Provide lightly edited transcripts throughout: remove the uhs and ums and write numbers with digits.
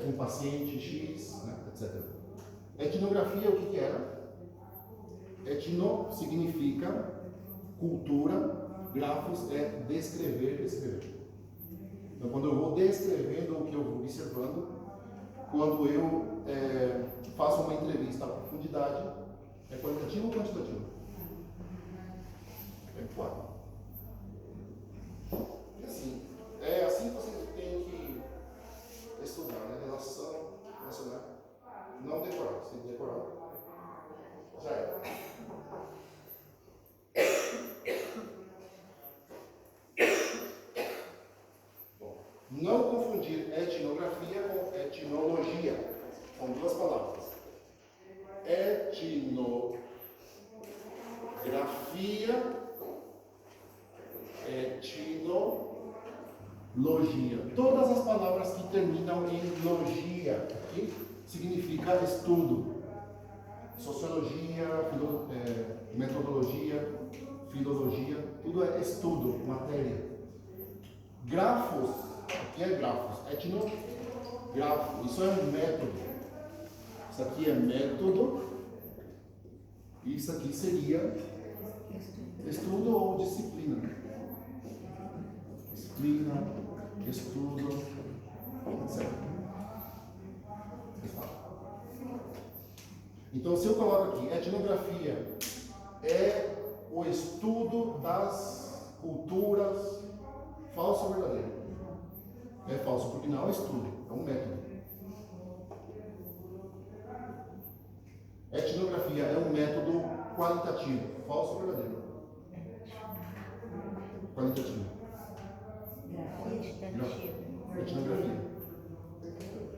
com paciente X, né, etc. Etnografia, o que era? Etno significa cultura, grafos é descrever, descrever. Então, quando eu vou descrevendo o que eu vou observando, quando eu faço uma entrevista à profundidade, é qualitativo ou quantitativo? É qual? Assim, é assim que você tem que estudar, né? Relação nacional. Não decorar, você tem que decorar. Já é. Bom, não confundir etnografia com etnologia. São duas palavras. Etnografia, etnologia. Todas as palavras que terminam em logia, que significa estudo. Sociologia, metodologia, filologia, tudo é estudo, matéria. Grafos, o que é grafos? Etnografo, isso é um método. Isso aqui é método, e isso aqui seria estudo ou disciplina. Disciplina, estudo, etc. Então, se eu coloco aqui, etnografia é o estudo das culturas, falso ou verdadeiro? É falso, porque não é estudo, é um método. Etnografia é um método qualitativo, falso ou verdadeiro? Qualitativo. Etnografia.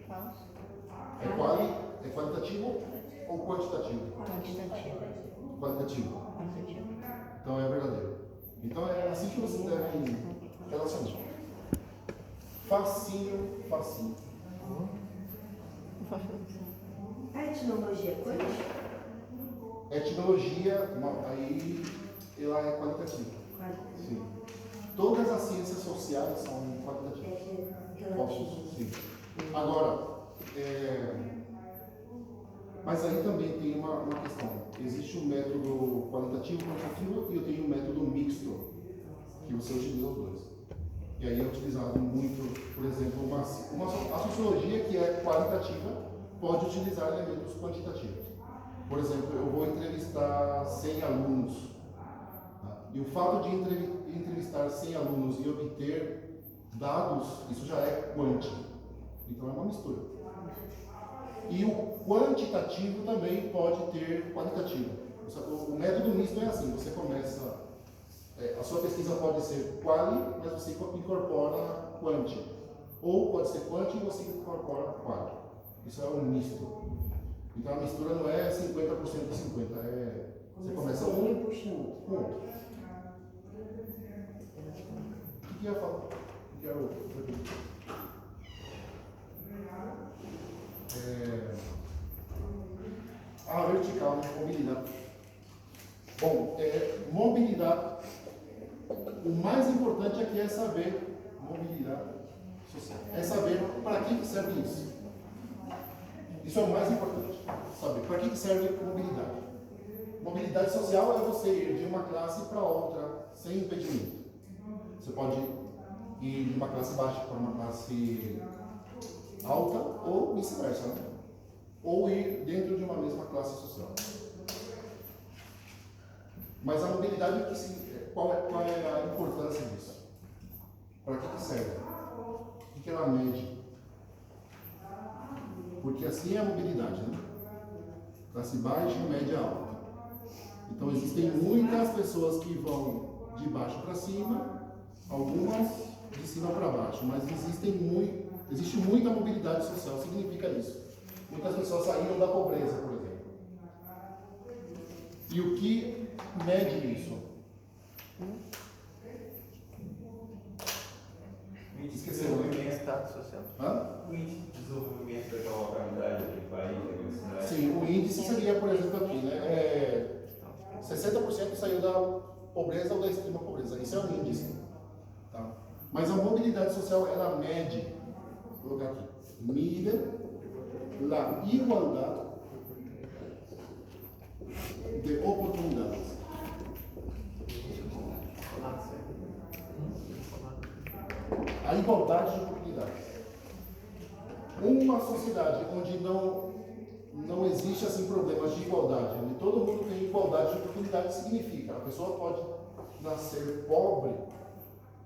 Falso. É qualitativo ou quantitativo? Qualitativo. Então é verdadeiro. Então é assim que você deve relacionar. Facinho, facinho. A etnologia é quântica? Etnologia, aí ela é qualitativa. Sim. Todas as ciências sociais são qualitativas. Sim. Agora, mas aí também tem uma questão. Existe um método qualitativo, quantitativo, e eu tenho um método mixto, que você utiliza os dois. E aí é utilizado muito, por exemplo, a sociologia, que é qualitativa, pode utilizar elementos quantitativos. Por exemplo, eu vou entrevistar 100 alunos, tá? E o fato de entrevistar 100 alunos e obter dados, isso já é quântico. Então é uma mistura. E o quantitativo também pode ter qualitativo. O método misto é assim, você começa, a sua pesquisa pode ser quali, mas você incorpora quanti. Ou pode ser quanti e você incorpora quali. Isso é um misto. Então a mistura não é 50% e 50%, você começa um e puxa com o outro. O que ia falar? O que era o vertical, né? Mobilidade. Bom, mobilidade. O mais importante aqui é saber mobilidade social. É saber para que serve isso. Isso é o mais importante. Saber para que serve mobilidade. Mobilidade social é você ir de uma classe para outra sem impedimento. Você pode ir de uma classe baixa para uma classe alta ou vice-versa, né? Ou ir dentro de uma mesma classe social. Mas a mobilidade, qual é a importância disso? Para que serve? O que ela mede? Porque assim é a mobilidade, né? Classe baixa, média, alta. Então existem muitas pessoas que vão de baixo para cima, algumas de cima para baixo, mas existe muita mobilidade social, significa isso. Muitas pessoas saíram da pobreza, por exemplo. E o que mede isso? O índice de desenvolvimento e status social. Hã? O índice de desenvolvimento daquela localidade, daquele país, daquela cidade. Sim, o índice seria, por exemplo, aqui, né? 60% saiu da pobreza ou da extrema pobreza. Isso é um índice. Tá? Mas a mobilidade social, ela mede, vou colocar aqui, mide la igualdad de oportunidades. A igualdade de oportunidades. Uma sociedade onde não existe assim problemas de igualdade, onde todo mundo tem igualdade de oportunidades, significa a pessoa pode nascer pobre,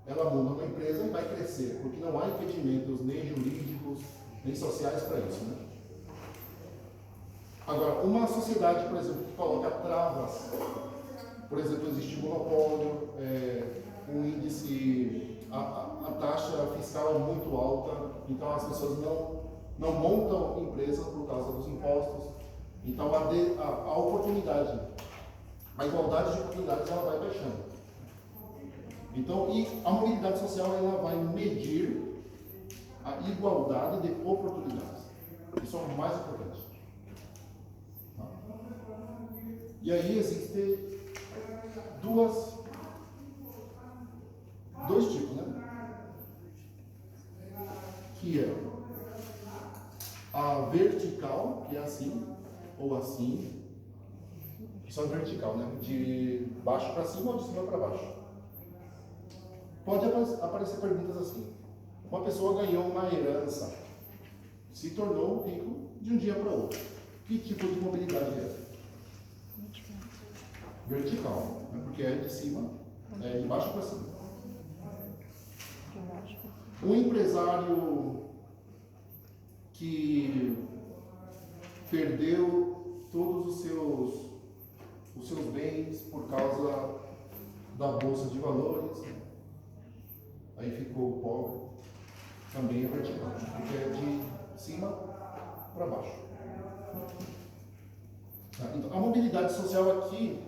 ela monta uma empresa e vai crescer, porque não há impedimentos nem jurídicos, nem sociais para isso, né? Agora, uma sociedade, por exemplo, que coloca travas, por exemplo, existe monopólio, um índice, a taxa fiscal é muito alta, então as pessoas não montam empresas por causa dos impostos. Então a oportunidade, a igualdade de oportunidades, ela vai baixando. Então, e a mobilidade social, ela vai medir a igualdade de oportunidades. Isso é o mais importante. E aí existem dois tipos, né? Que é a vertical, que é assim, ou assim, só vertical, né? De baixo para cima ou de cima para baixo. Pode aparecer perguntas assim. Uma pessoa ganhou uma herança, se tornou rico de um dia para o outro. Que tipo de mobilidade é essa? Vertical, né? Porque é de cima, é de baixo para cima. Um empresário que perdeu todos os seus bens por causa da bolsa de valores, aí ficou pobre, também é vertical, porque é de cima para baixo. Então, a mobilidade social aqui,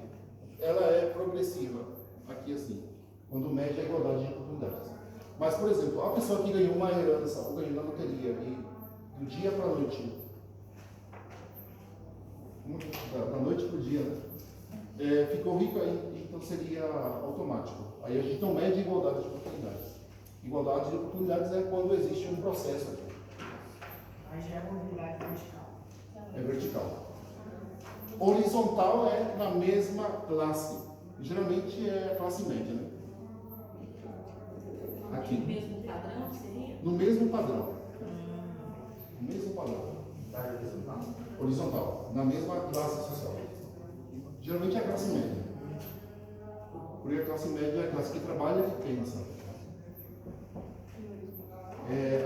ela é progressiva, aqui assim, quando mede a igualdade de oportunidades. Mas, por exemplo, a pessoa que ganhou uma herança ou ganhou na loteria e do dia para a noite, da noite para o dia, né? Ficou rico aí, então seria automático. Aí a gente não mede igualdade de oportunidades. Igualdade de oportunidades é quando existe um processo aqui. Aí já é mobilidade vertical. É vertical. Horizontal é na mesma classe. Geralmente é classe média, né? Aqui. No mesmo padrão seria? No mesmo padrão. No mesmo padrão. Horizontal. Na mesma classe social. Geralmente é a classe média. Porque a classe média é a classe que trabalha e que pensa.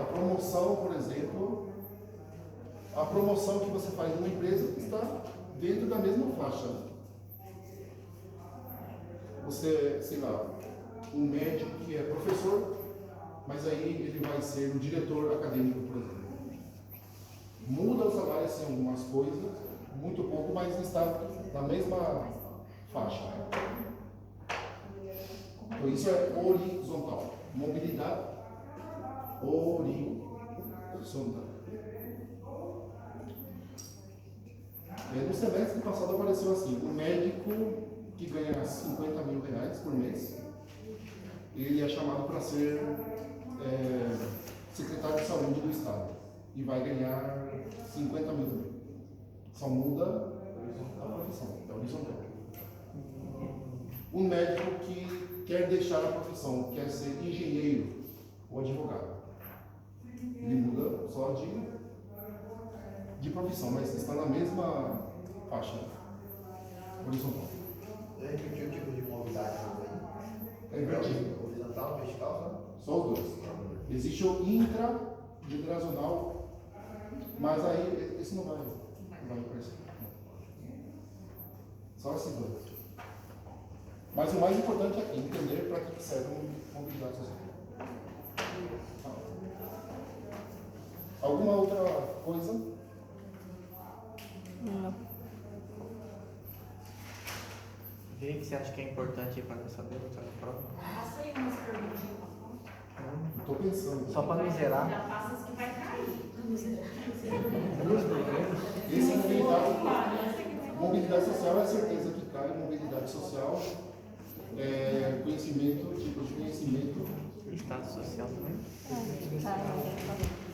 A promoção, por exemplo, a promoção que você faz numa empresa está dentro da mesma faixa. Você, sei lá, um médico que é professor, mas aí ele vai ser um diretor acadêmico, por exemplo. Muda o salário em algumas coisas, muito pouco, mas está na mesma faixa. Então isso é horizontal. Mobilidade horizontal. No semestre passado apareceu assim, um médico que ganha 50 mil reais por mês, ele é chamado para ser secretário de saúde do estado e vai ganhar 50 mil também. Só muda a profissão, é horizontal. Um médico que quer deixar a profissão, quer ser engenheiro ou advogado, ele muda só de profissão, mas está na mesma faixa horizontal. Repetir o tipo de mobilidade também. É invertido. Horizontal, vertical, né? Só os dois. Existe o intra-generacional, mas aí esse não vai aparecer. Só esses dois. Mas o mais importante é entender para que serve a mobilidade social. Alguma outra coisa? Não. O que você acha que é importante para saber na prova? Passa aí umas perguntinhas. Estou pensando. Só para não zerar. Já passa as que vai cair. Esse mobilidade social é a certeza que cai, mobilidade social é conhecimento, tipo de conhecimento. Estado social também.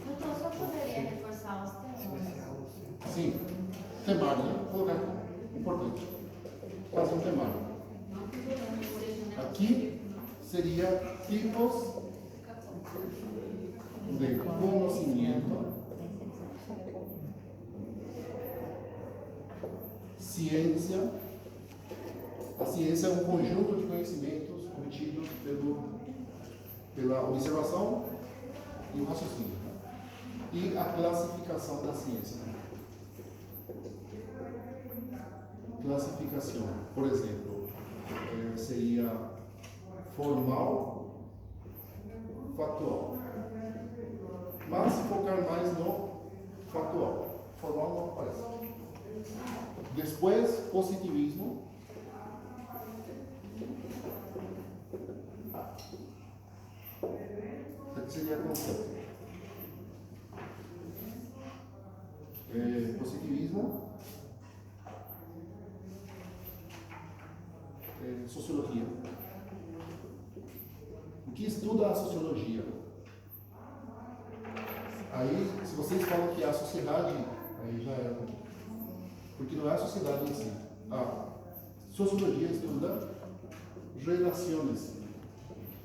Então, só poderia temário, né? Vou colocar aqui. Importante. Fazer um temário. Aqui seria tipos de conhecimento, ciência. A ciência é um conjunto de conhecimentos obtidos pela observação e o raciocínio. E a classificação da ciência. Classificação, por exemplo, seria formal, factual. Mas se focar mais no factual, formal não aparece. Depois, positivismo. Aqui seria conceito. Positivismo. Sociologia. O que estuda a sociologia? Aí, se vocês falam que é a sociedade, aí já era. Porque não é a sociedade em si. A sociologia estuda relações.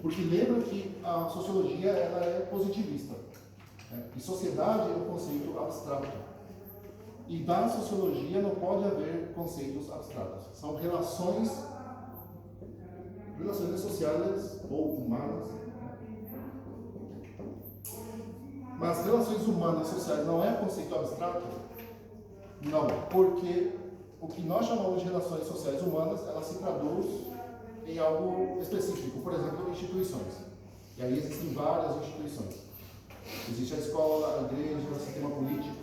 Porque lembra que a sociologia ela é positivista. E sociedade é um conceito abstrato. E da sociologia não pode haver conceitos abstratos. São relações sociais ou humanas. Mas relações humanas sociais não é conceito abstrato? Não, porque o que nós chamamos de relações sociais humanas, ela se traduz em algo específico, por exemplo, instituições. E aí existem várias instituições. Existe a escola, a igreja, o sistema político.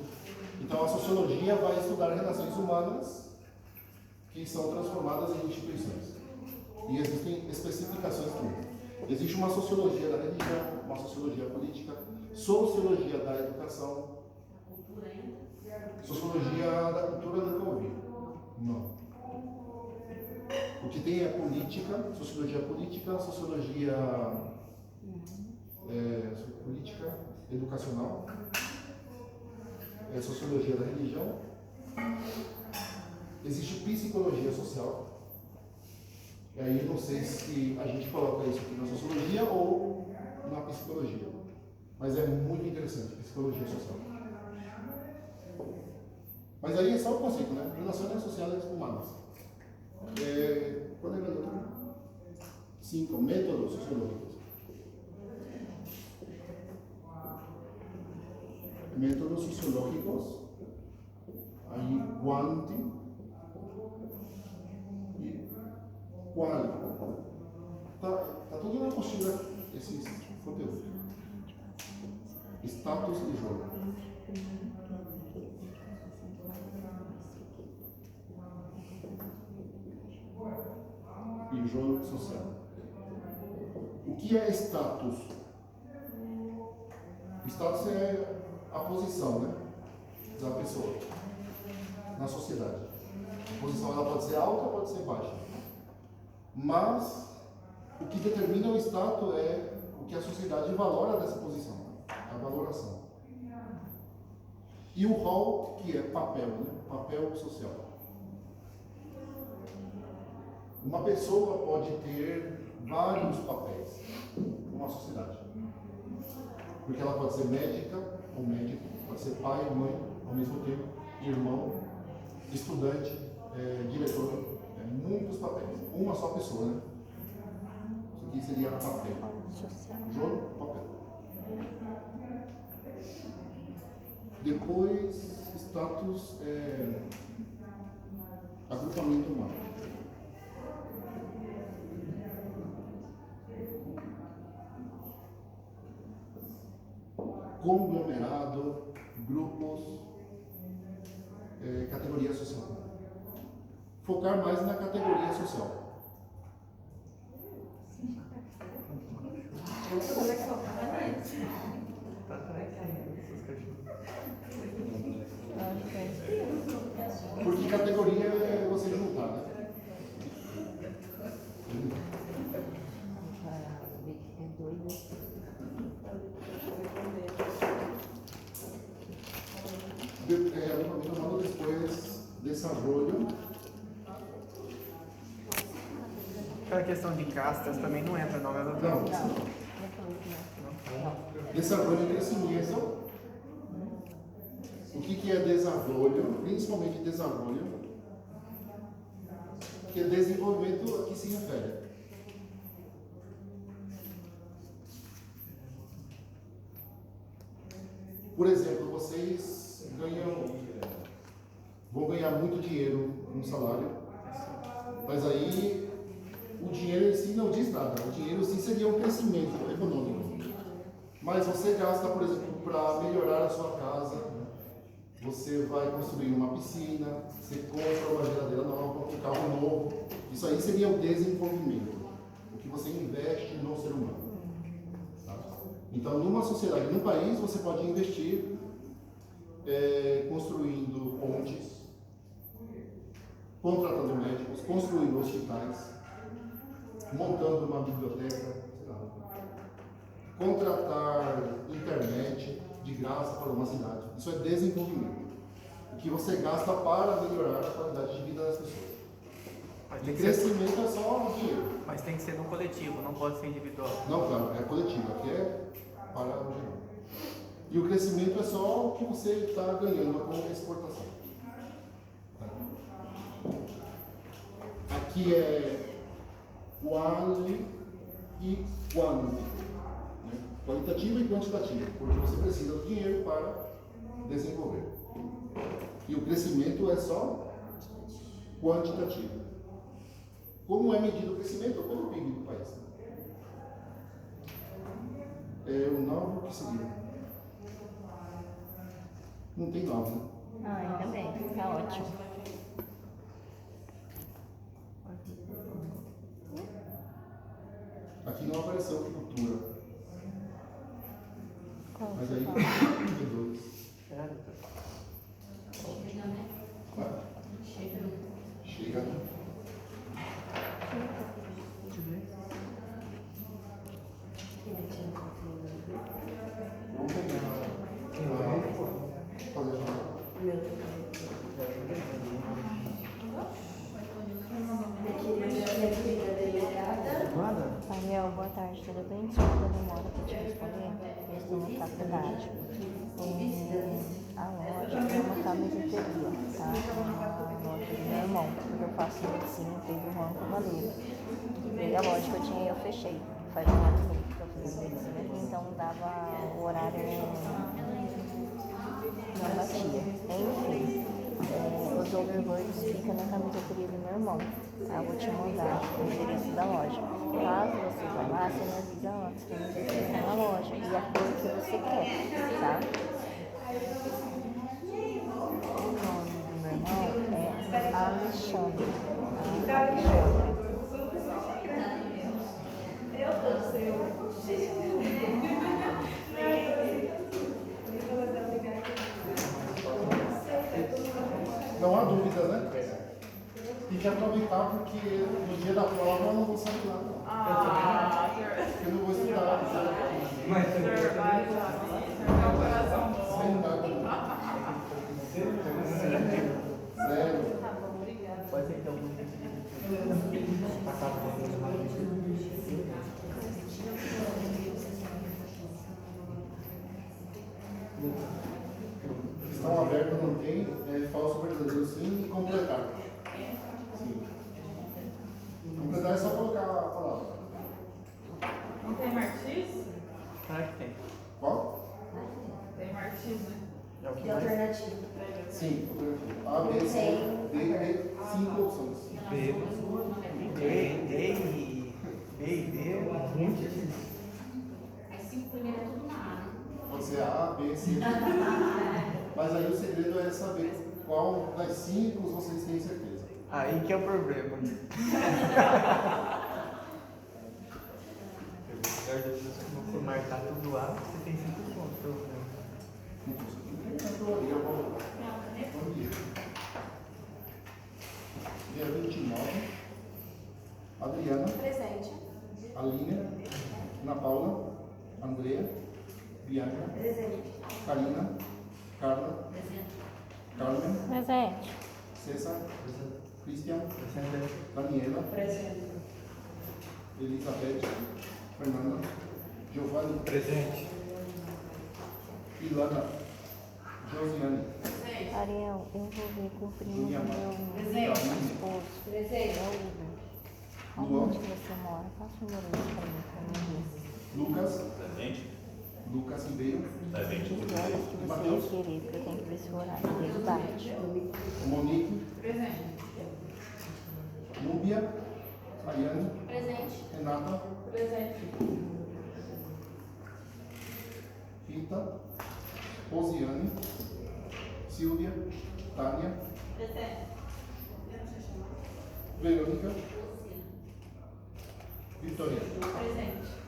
Então a sociologia vai estudar relações humanas que são transformadas em instituições. E existem especificações também. Existe uma sociologia da religião, uma sociologia política, sociologia da educação, sociologia da cultura nunca ouvi. Não. O que tem é política, sociologia política, sociologia política, educacional, sociologia da religião. Existe psicologia social. E aí não sei se a gente coloca isso aqui na sociologia ou na psicologia. Mas é muito interessante, psicologia social. Mas aí é só o conceito, né? Relações sociais humanas. Qual é o outro? 5. Métodos sociológicos. Métodos sociológicos. Aí, quanti e qual. Tá tudo na apostila esses conteúdos. Status e jogo. E jogo social. O que é status? Status é a posição, né, da pessoa na sociedade. A posição ela pode ser alta ou pode ser baixa. Mas o que determina o status é o que a sociedade valora dessa posição, a valoração. E o rol, que é papel, né? Papel social. Uma pessoa pode ter vários papéis numa sociedade. Porque ela pode ser médica ou médico, pode ser pai e mãe ao mesmo tempo, irmão, estudante, diretor, muitos papéis. Uma só pessoa, né? Isso aqui seria papel. Jogo, papel. Depois, status agrupamento humano. Conglomerado, grupos, categoria social. Focar mais na categoria social. Porque categoria é você juntar, né? Agrupamento humano depois desarrollo. Aquela questão de castas também não entra, não, ela Não, não. desarrollo e crescimento. O que é desarrollo? Principalmente desarrollo, que é desenvolvimento a que se refere. Por exemplo, vocês vão ganhar muito dinheiro no salário, mas aí o dinheiro em si não diz nada. O dinheiro em si seria um crescimento econômico. Mas você gasta, por exemplo, para melhorar a sua casa, você vai construir uma piscina, você compra uma geladeira nova, um carro novo. Isso aí seria o desenvolvimento, o que você investe no ser humano. Tá? Então, numa sociedade, num país, você pode investir construindo pontes, contratando médicos, construindo hospitais, montando uma biblioteca, sei lá, contratar internet de graça para uma cidade. Isso é desenvolvimento. O que você gasta para melhorar a qualidade de vida das pessoas. E crescimento é só dinheiro. Mas tem que ser no coletivo, não pode ser individual. Não, claro, é coletivo, aqui é para o geral. E o crescimento é só o que você está ganhando com a exportação. Aqui é quali e quanti, né? Qualitativo e quantitativo, porque você precisa do dinheiro para desenvolver. E o crescimento é só quantitativo. Como é medido o crescimento? Pelo PIB do país. É o 9 que seria. Não tem 9, né? Ah, ainda bem, tá ótimo. Aqui não apareceu cultura. Qual Mas você aí fala? tem 2. Chega, né? Chega. Chega, né? Vamos pegar. Fazer Ariel, boa tarde, tudo bem? Desculpa a demora para te responder, eu estou na faculdade. A loja é uma camiseteria, tá? A loja do meu irmão, porque eu faço medicina, teve um ano Cavaleiro. E a loja que eu tinha eu fechei, faz um ano e meio que eu fiz medicina aqui, então dava o horário não batia. Enfim, os overwords ficam na camiseteria do meu irmão. Eu vou te mandar o endereço da loja. Caso você vá lá, você me avisa antes para você ficar na loja e a cor que você quer, tá? O nome do meu irmão é Alexandre. Alexandre. Não há dúvida, né? Tem que aproveitar porque no dia da prova eu não vou saber nada. Eu não vou estudar. Sem nada. Zero. Pode ser que algum passar por Questão aberta não tem, falso verdadeiro sim e completar. Sim. Completar é só colocar a palavra. Não tem Martins? Claro que tem. Qual? Tem Martins, né? É o que Que mais? alternativa? Sim, A, B, C, D, E, 5 opções. B, D, muito. As 5 primeiras é tudo na A. Pode ser A, B, C, D. Mas aí o segredo é saber qual das 5 vocês têm certeza. Aí que é o problema. Se não for marcar tudo A, você tem 5 pontos, pelo menos. Bom dia. Dia 29. Adriana. Presente. Aline. Ana Paula. Andrea. Bianca. Presente. Karina. Carla. Carmen. Presente. César, Cristian, Presente. Daniela, Presente. Elizabeth, Fernanda, Giovanni, Presente. Ilana, Josiane, Ariel, eu vou ver com o primo do Juliana, meu esposo. Presente. É o Hugo. Luan. Onde você mora? Passa o número para mim, para mim ver. Lucas, Presente. Lucas Ribeiro, Presente. Que horas que você Mateus. ia querer, porque eu tenho que ver se o horário dele bate. Monique, Presente. Núbia, Ayane, Presente. Renata, Presente. Rita, Rosiane, Silvia, Tânia, Presente. Verônica, Vitória. Presente.